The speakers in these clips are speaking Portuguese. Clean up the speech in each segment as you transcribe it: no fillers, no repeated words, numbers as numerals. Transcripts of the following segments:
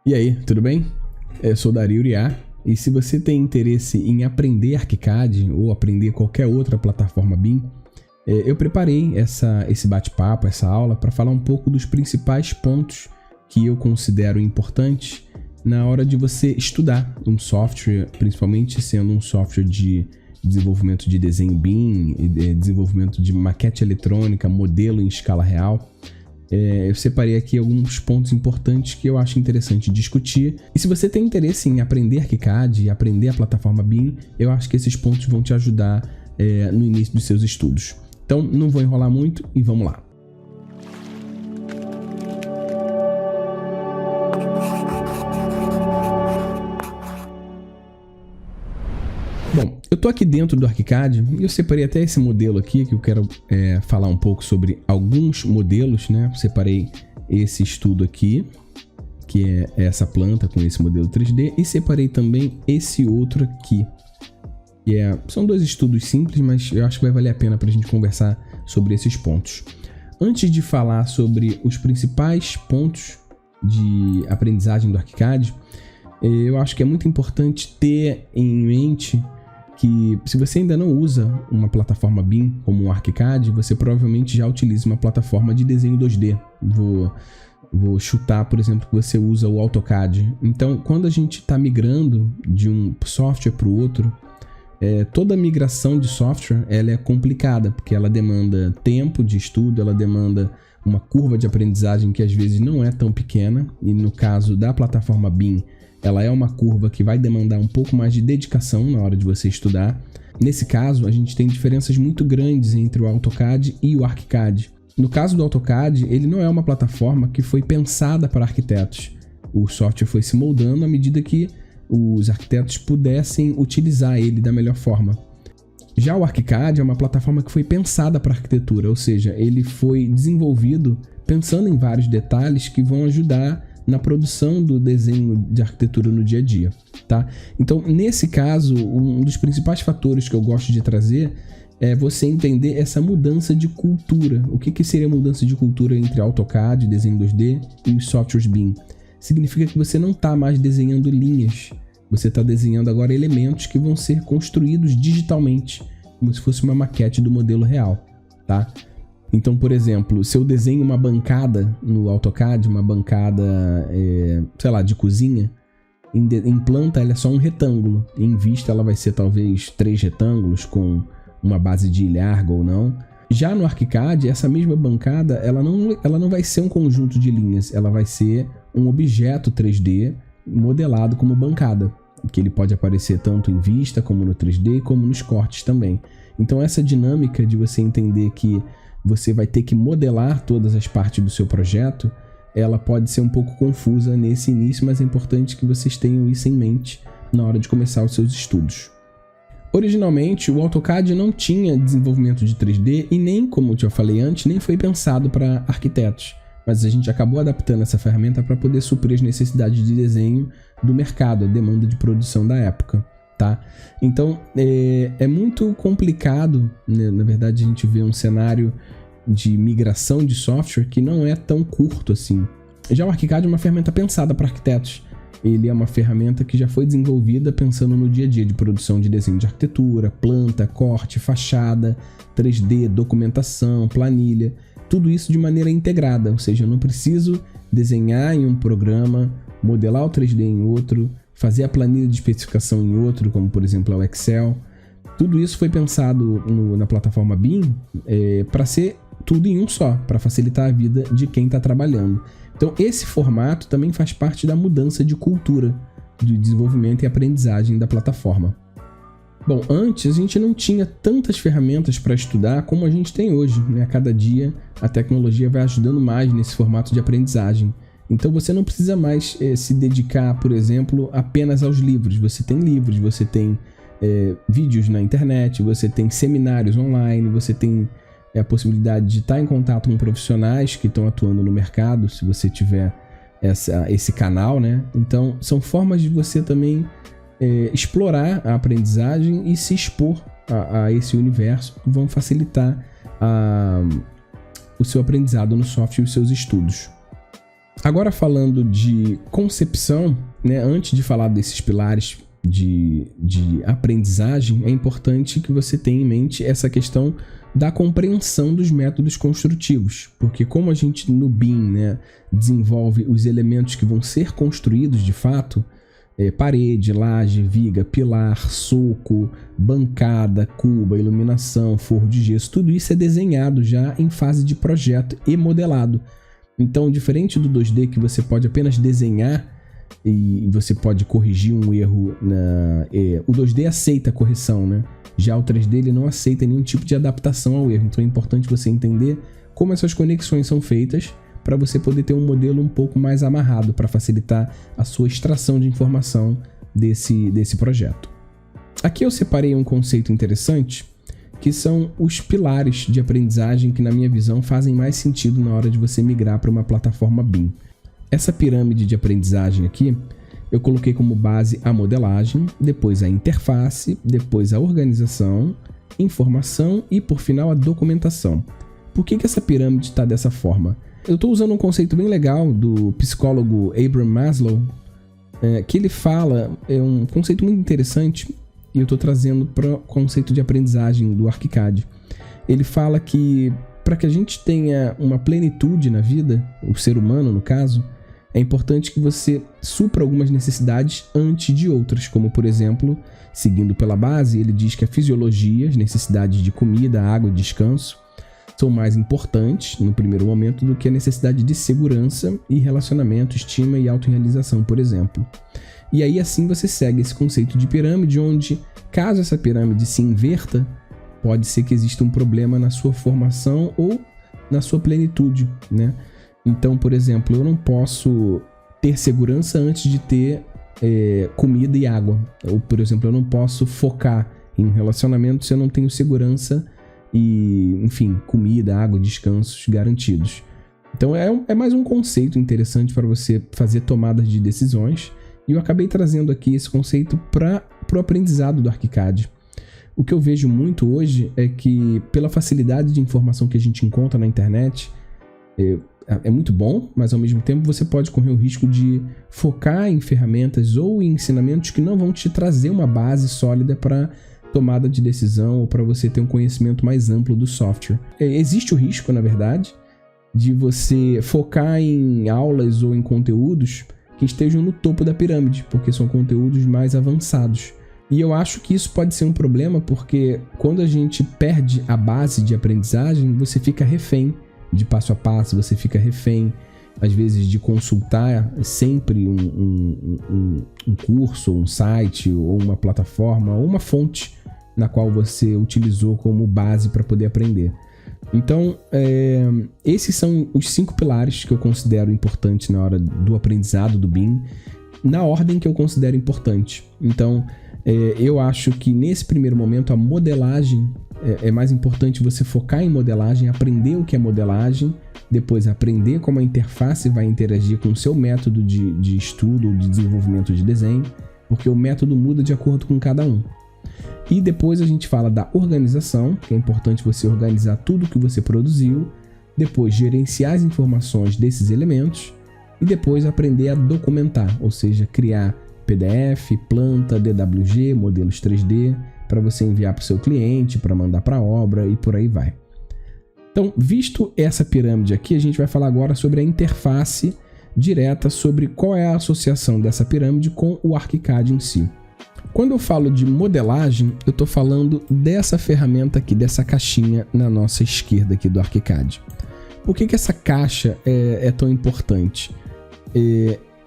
E aí, tudo bem? Eu sou Dario Uriá, e se você tem interesse em aprender ArchiCAD ou aprender qualquer outra plataforma BIM, eu preparei esse bate-papo, essa aula, para falar um pouco dos principais pontos que eu considero importantes na hora de você estudar um software, principalmente sendo um software de desenvolvimento de desenho BIM, desenvolvimento de maquete eletrônica, modelo em escala real. Eu separei aqui alguns pontos importantes que eu acho interessante discutir. E se você tem interesse em aprender ArchiCAD e aprender a plataforma BIM, eu acho que esses pontos vão te ajudar no início dos seus estudos. Então, não vou enrolar muito e vamos lá. Bom, eu tô aqui dentro do ArchiCAD e eu separei até esse modelo aqui, que eu quero falar um pouco sobre alguns modelos, né? Separei esse estudo aqui, que é essa planta com esse modelo 3D, e separei também esse outro aqui. São dois estudos simples, mas eu acho que vai valer a pena para a gente conversar sobre esses pontos. Antes de falar sobre os principais pontos de aprendizagem do ArchiCAD, eu acho que é muito importante ter em mente que se você ainda não usa uma plataforma BIM como o ArchiCAD, você provavelmente já utiliza uma plataforma de desenho 2D. Vou chutar, por exemplo, que você usa o AutoCAD. Então, quando a gente está migrando de um software para o outro, toda migração de software ela é complicada, porque ela demanda tempo de estudo, ela demanda uma curva de aprendizagem que às vezes não é tão pequena, e no caso da plataforma BIM, ela é uma curva que vai demandar um pouco mais de dedicação na hora de você estudar. Nesse caso, a gente tem diferenças muito grandes entre o AutoCAD e o ArchiCAD. No caso do AutoCAD, ele não é uma plataforma que foi pensada para arquitetos. O software foi se moldando à medida que os arquitetos pudessem utilizar ele da melhor forma. Já o ArchiCAD é uma plataforma que foi pensada para arquitetura, ou seja, ele foi desenvolvido pensando em vários detalhes que vão ajudar na produção do desenho de arquitetura no dia a dia, tá? Então, nesse caso, um dos principais fatores que eu gosto de trazer é você entender essa mudança de cultura. O que seria a mudança de cultura entre AutoCAD, desenho 2D e os softwares BIM? Significa que você não está mais desenhando linhas, você está desenhando agora elementos que vão ser construídos digitalmente, como se fosse uma maquete do modelo real, tá? Então, por exemplo, se eu desenho uma bancada no AutoCAD, uma bancada, sei lá, de cozinha, em planta ela é só um retângulo, em vista ela vai ser talvez 3 retângulos com uma base de ilharga ou não. Já no ArchiCAD, essa mesma bancada, ela não vai ser um conjunto de linhas, ela vai ser um objeto 3D modelado como bancada, que ele pode aparecer tanto em vista como no 3D, como nos cortes também. Então essa dinâmica de você entender que você vai ter que modelar todas as partes do seu projeto, ela pode ser um pouco confusa nesse início, mas é importante que vocês tenham isso em mente na hora de começar os seus estudos. Originalmente, o AutoCAD não tinha desenvolvimento de 3D e nem, como eu já falei antes, nem foi pensado para arquitetos. Mas a gente acabou adaptando essa ferramenta para poder suprir as necessidades de desenho do mercado, a demanda de produção da época, tá? Então, é muito complicado, né? Na verdade, a gente vê um cenário de migração de software que não é tão curto assim. Já o ArchiCAD é uma ferramenta pensada para arquitetos. Ele é uma ferramenta que já foi desenvolvida pensando no dia a dia de produção de desenho de arquitetura, planta, corte, fachada, 3D, documentação, planilha, tudo isso de maneira integrada, ou seja, eu não preciso desenhar em um programa, modelar o 3D em outro, fazer a planilha de especificação em outro, como por exemplo o Excel. Tudo isso foi pensado na plataforma BIM para ser tudo em um só, para facilitar a vida de quem está trabalhando. Então esse formato também faz parte da mudança de cultura, de desenvolvimento e aprendizagem da plataforma. Bom, antes a gente não tinha tantas ferramentas para estudar como a gente tem hoje, né? A cada dia a tecnologia vai ajudando mais nesse formato de aprendizagem. Então você não precisa mais se dedicar, por exemplo, apenas aos livros. Você tem livros, você tem vídeos na internet, você tem seminários online, você tem a possibilidade de estar em contato com profissionais que estão atuando no mercado, se você tiver esse canal, né? Então são formas de você também explorar a aprendizagem e se expor a esse universo que vão facilitar o seu aprendizado no software e os seus estudos. Agora falando de concepção, né, antes de falar desses pilares de aprendizagem, é importante que você tenha em mente essa questão da compreensão dos métodos construtivos, porque como a gente no BIM, né, desenvolve os elementos que vão ser construídos de fato, parede, laje, viga, pilar, soco, bancada, cuba, iluminação, forro de gesso, tudo isso é desenhado já em fase de projeto e modelado. Então, diferente do 2D que você pode apenas desenhar e você pode corrigir um erro, o 2D aceita a correção, né? Já o 3D ele não aceita nenhum tipo de adaptação ao erro. Então é importante você entender como essas conexões são feitas para você poder ter um modelo um pouco mais amarrado para facilitar a sua extração de informação desse projeto. Aqui eu separei um conceito interessante, que são os pilares de aprendizagem que, na minha visão, fazem mais sentido na hora de você migrar para uma plataforma BIM. Essa pirâmide de aprendizagem aqui, eu coloquei como base a modelagem, depois a interface, depois a organização, informação e, por final, a documentação. Por que essa pirâmide está dessa forma? Eu estou usando um conceito bem legal do psicólogo Abraham Maslow, que ele fala, é um conceito muito interessante, e eu estou trazendo para o conceito de aprendizagem do ArchiCAD. Ele fala que para que a gente tenha uma plenitude na vida, o ser humano no caso, é importante que você supra algumas necessidades antes de outras, como por exemplo, seguindo pela base, ele diz que a fisiologia, as necessidades de comida, água e descanso, são mais importantes no primeiro momento do que a necessidade de segurança e relacionamento, estima e autorrealização, por exemplo. E aí assim você segue esse conceito de pirâmide, onde caso essa pirâmide se inverta, pode ser que exista um problema na sua formação ou na sua plenitude, né? Então, por exemplo, eu não posso ter segurança antes de ter comida e água. Ou, por exemplo, eu não posso focar em um relacionamento se eu não tenho segurança e, enfim, comida, água, descansos garantidos. Então, é mais um conceito interessante para você fazer tomadas de decisões. E eu acabei trazendo aqui esse conceito para o aprendizado do ArchiCAD. O que eu vejo muito hoje é que, pela facilidade de informação que a gente encontra na internet, é muito bom, mas ao mesmo tempo você pode correr o risco de focar em ferramentas ou em ensinamentos que não vão te trazer uma base sólida para tomada de decisão ou para você ter um conhecimento mais amplo do software. Existe o risco, na verdade, de você focar em aulas ou em conteúdos que estejam no topo da pirâmide, porque são conteúdos mais avançados. E eu acho que isso pode ser um problema, porque quando a gente perde a base de aprendizagem, você fica refém de passo a passo, você fica refém, às vezes, de consultar sempre um curso, um site, ou uma plataforma, ou uma fonte na qual você utilizou como base para poder aprender. Então, esses são os 5 pilares que eu considero importantes na hora do aprendizado do BIM, na ordem que eu considero importante. Então, eu acho que nesse primeiro momento a modelagem é mais importante você focar em modelagem, aprender o que é modelagem, depois aprender como a interface vai interagir com o seu método de estudo ou de desenvolvimento de desenho, porque o método muda de acordo com cada um. E depois a gente fala da organização, que é importante você organizar tudo que você produziu, depois gerenciar as informações desses elementos e depois aprender a documentar, ou seja, criar PDF, planta, DWG, modelos 3D, para você enviar para o seu cliente, para mandar para a obra e por aí vai. Então, visto essa pirâmide aqui, a gente vai falar agora sobre a interface direta, sobre qual é a associação dessa pirâmide com o ArchiCAD em si. Quando eu falo de modelagem, eu estou falando dessa ferramenta aqui, dessa caixinha na nossa esquerda aqui do ArchiCAD. Por que essa caixa é tão importante?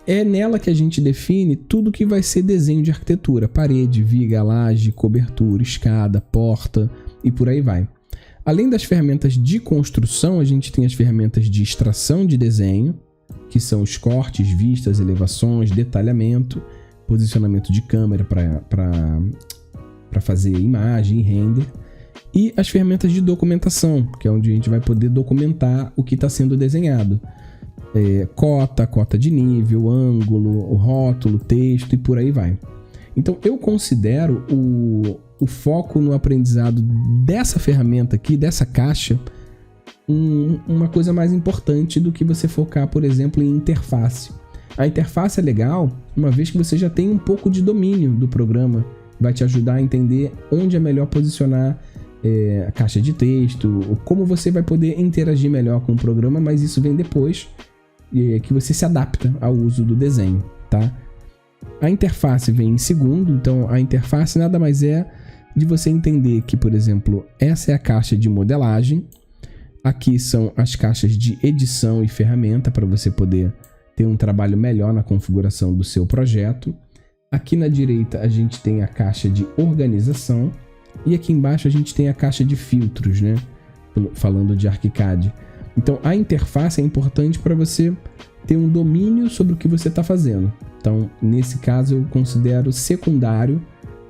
É nela que a gente define tudo que vai ser desenho de arquitetura, parede, viga, laje, cobertura, escada, porta e por aí vai. Além das ferramentas de construção, a gente tem as ferramentas de extração de desenho, que são os cortes, vistas, elevações, detalhamento, posicionamento de câmera para fazer imagem e render, e as ferramentas de documentação, que é onde a gente vai poder documentar o que está sendo desenhado. Cota de nível, ângulo, rótulo, texto e por aí vai. Então eu considero o foco no aprendizado dessa ferramenta aqui, dessa caixa, uma coisa mais importante do que você focar, por exemplo, em interface. A interface é legal, uma vez que você já tem um pouco de domínio do programa, vai te ajudar a entender onde é melhor posicionar a caixa de texto, como você vai poder interagir melhor com o programa, mas isso vem depois que você se adapta ao uso do desenho, tá? A interface vem em segundo, então a interface nada mais é de você entender que, por exemplo, essa é a caixa de modelagem, aqui são as caixas de edição e ferramenta para você poder ter um trabalho melhor na configuração do seu projeto. Aqui na direita a gente tem a caixa de organização e aqui embaixo a gente tem a caixa de filtros, né? Falando de ArchiCAD. Então a interface é importante para você ter um domínio sobre o que você está fazendo. Então nesse caso eu considero secundário,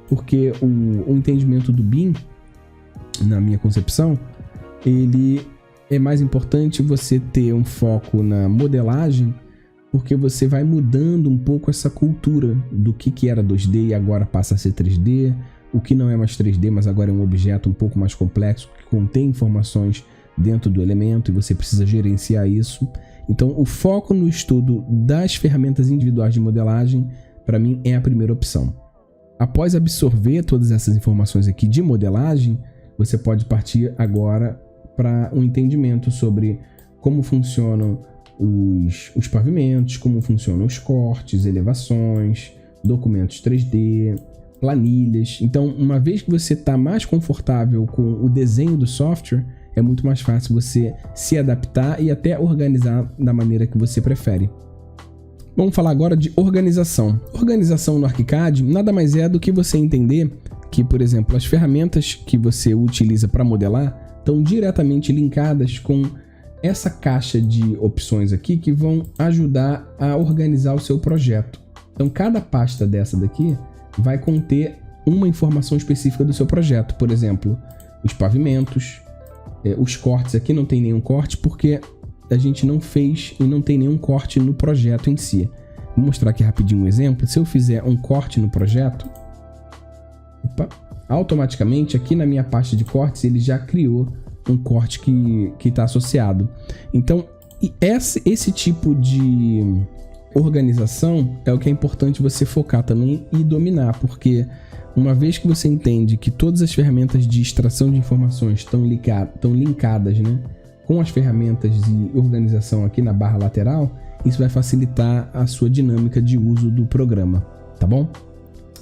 porque o entendimento do BIM, na minha concepção, ele é mais importante você ter um foco na modelagem, porque você vai mudando um pouco essa cultura do que era 2D e agora passa a ser 3D, o que não é mais 3D, mas agora é um objeto um pouco mais complexo, que contém informações dentro do elemento e você precisa gerenciar isso. Então o foco no estudo das ferramentas individuais de modelagem, para mim, é a primeira opção. Após absorver todas essas informações aqui de modelagem, você pode partir agora para um entendimento sobre como funcionam os pavimentos, como funcionam os cortes, elevações, documentos 3D, planilhas. Então, uma vez que você está mais confortável com o desenho do software, é muito mais fácil você se adaptar e até organizar da maneira que você prefere. Vamos falar agora de organização. Organização no ArchiCAD nada mais é do que você entender que, por exemplo, as ferramentas que você utiliza para modelar estão diretamente linkadas com essa caixa de opções aqui que vão ajudar a organizar o seu projeto. Então, cada pasta dessa daqui vai conter uma informação específica do seu projeto. Por exemplo, os pavimentos, os cortes. Aqui não tem nenhum corte porque a gente não fez e não tem nenhum corte no projeto em si. Vou mostrar aqui rapidinho um exemplo. Se eu fizer um corte no projeto, automaticamente aqui na minha pasta de cortes ele já criou um corte que está associado. Então, esse tipo de organização é o que é importante você focar também e dominar, porque uma vez que você entende que todas as ferramentas de extração de informações estão linkadas, né, com as ferramentas de organização aqui na barra lateral, isso vai facilitar a sua dinâmica de uso do programa, tá bom?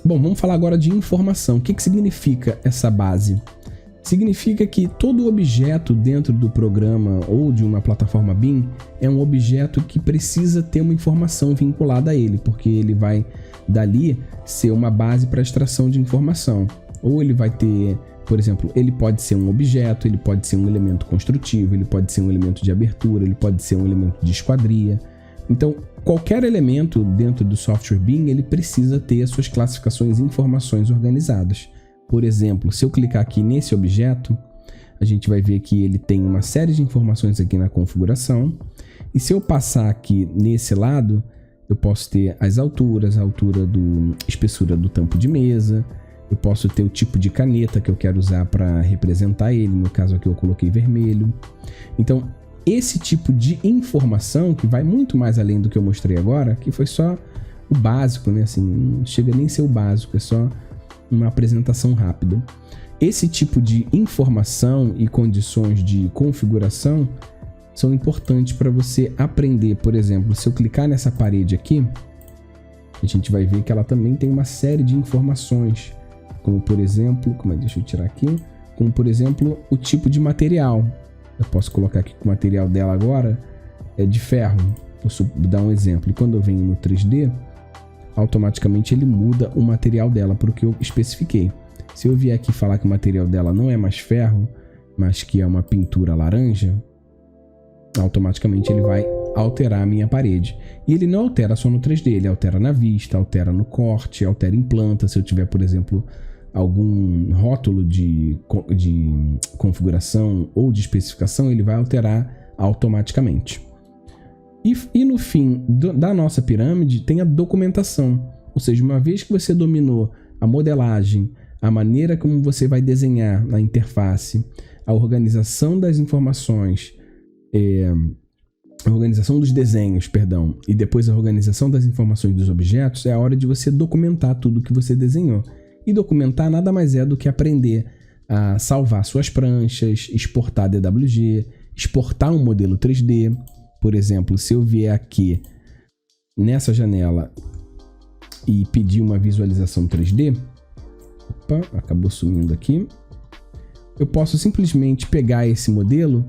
Bom, vamos falar agora de informação. O que significa essa base? Significa que todo objeto dentro do programa ou de uma plataforma BIM é um objeto que precisa ter uma informação vinculada a ele, porque ele vai dali ser uma base para extração de informação. Ou ele vai ter, por exemplo, ele pode ser um objeto, ele pode ser um elemento construtivo, ele pode ser um elemento de abertura, ele pode ser um elemento de esquadria. Então, qualquer elemento dentro do software BIM, ele precisa ter as suas classificações e informações organizadas. Por exemplo, se eu clicar aqui nesse objeto, a gente vai ver que ele tem uma série de informações aqui na configuração. E se eu passar aqui nesse lado, eu posso ter as alturas, a altura espessura do tampo de mesa. Eu posso ter o tipo de caneta que eu quero usar para representar ele. No caso aqui eu coloquei vermelho. Então, esse tipo de informação, que vai muito mais além do que eu mostrei agora, que foi só o básico, né? Assim, não chega nem a ser o básico, é só uma apresentação rápida. Esse tipo de informação e condições de configuração são importantes para você aprender. Por exemplo, se eu clicar nessa parede aqui, a gente vai ver que ela também tem uma série de informações, como por exemplo, deixa eu tirar aqui, como por exemplo o tipo de material. Eu posso colocar aqui que o material dela agora é de ferro. Posso dar um exemplo. E quando eu venho no 3D, automaticamente ele muda o material dela para o que eu especifiquei. Se eu vier aqui falar que o material dela não é mais ferro, mas que é uma pintura laranja, automaticamente ele vai alterar a minha parede. E ele não altera só no 3D, ele altera na vista, altera no corte, altera em planta. Se eu tiver, por exemplo, algum rótulo de configuração ou de especificação, ele vai alterar automaticamente. E no fim da nossa pirâmide tem a documentação, ou seja, uma vez que você dominou a modelagem, a maneira como você vai desenhar na interface, a organização das informações, a organização dos desenhos, perdão, e depois a organização das informações dos objetos, é a hora de você documentar tudo que você desenhou. E documentar nada mais é do que aprender a salvar suas pranchas, exportar DWG, exportar um modelo 3D. Por exemplo, se eu vier aqui nessa janela e pedir uma visualização 3D, opa, acabou sumindo aqui, eu posso simplesmente pegar esse modelo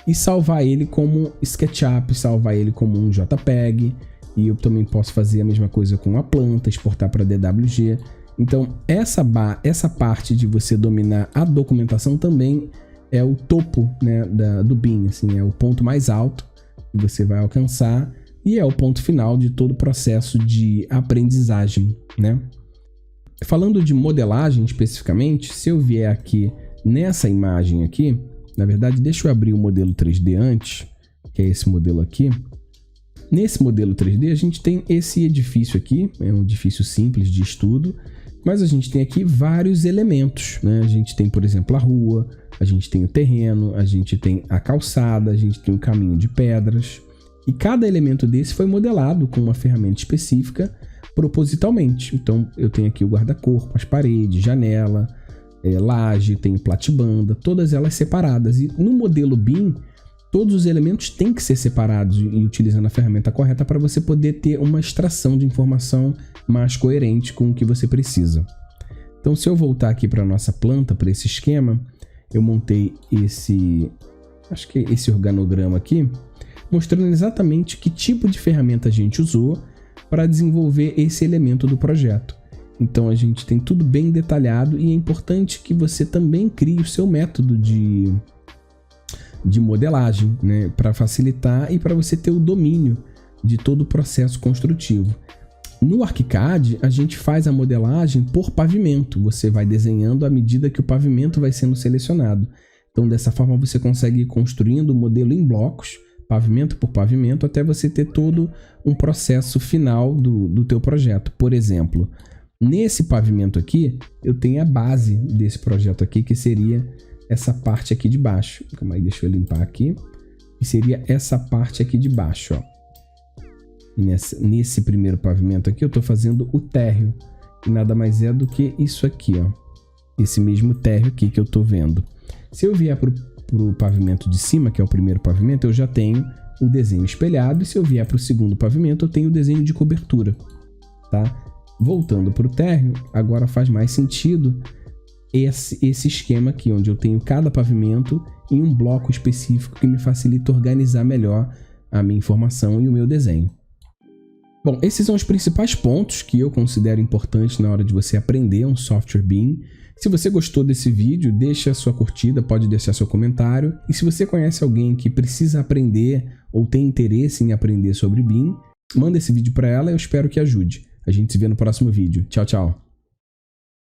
e salvar ele como SketchUp, salvar ele como um JPEG, e eu também posso fazer a mesma coisa com a planta, exportar para DWG. Então essa parte de você dominar a documentação também é o topo, né, do BIM, assim, é o ponto mais alto que você vai alcançar e é o ponto final de todo o processo de aprendizagem, né? Falando de modelagem especificamente, se eu vier aqui nessa imagem aqui, na verdade deixa eu abrir o modelo 3D antes, que é esse modelo aqui. Nesse modelo 3D a gente tem esse edifício aqui, é um edifício simples de estudo, mas a gente tem aqui vários elementos, né? A gente tem, por exemplo, a rua, a gente tem o terreno, a gente tem a calçada, a gente tem o caminho de pedras. E cada elemento desse foi modelado com uma ferramenta específica propositalmente. Então eu tenho aqui o guarda-corpo, as paredes, janela, laje, tem platibanda, todas elas separadas. E no modelo BIM, todos os elementos têm que ser separados e utilizando a ferramenta correta para você poder ter uma extração de informação mais coerente com o que você precisa. Então, se eu voltar aqui para a nossa planta, para esse esquema, eu montei esse organograma aqui, mostrando exatamente que tipo de ferramenta a gente usou para desenvolver esse elemento do projeto. Então, a gente tem tudo bem detalhado e é importante que você também crie o seu método de modelagem, né, para facilitar e para você ter o domínio de todo o processo construtivo. No ArchiCAD, a gente faz a modelagem por pavimento. Você vai desenhando à medida que o pavimento vai sendo selecionado. Então, dessa forma, você consegue ir construindo o modelo em blocos, pavimento por pavimento, até você ter todo um processo final do teu projeto. Por exemplo, nesse pavimento aqui, eu tenho a base desse projeto aqui, que seria essa parte aqui de baixo. Calma aí, deixa eu limpar aqui. E seria essa parte aqui de baixo, ó. Nesse primeiro pavimento aqui, eu estou fazendo o térreo. E nada mais é do que isso aqui, ó. Esse mesmo térreo aqui que eu estou vendo. Se eu vier para o pavimento de cima, que é o primeiro pavimento, eu já tenho o desenho espelhado. E se eu vier para o segundo pavimento, eu tenho o desenho de cobertura, tá? Voltando para o térreo, agora faz mais sentido esse esquema aqui, onde eu tenho cada pavimento em um bloco específico que me facilita organizar melhor a minha informação e o meu desenho. Bom, esses são os principais pontos que eu considero importantes na hora de você aprender um software BIM. Se você gostou desse vídeo, deixa a sua curtida, pode deixar seu comentário. E se você conhece alguém que precisa aprender ou tem interesse em aprender sobre BIM, manda esse vídeo para ela e eu espero que ajude. A gente se vê no próximo vídeo. Tchau, tchau!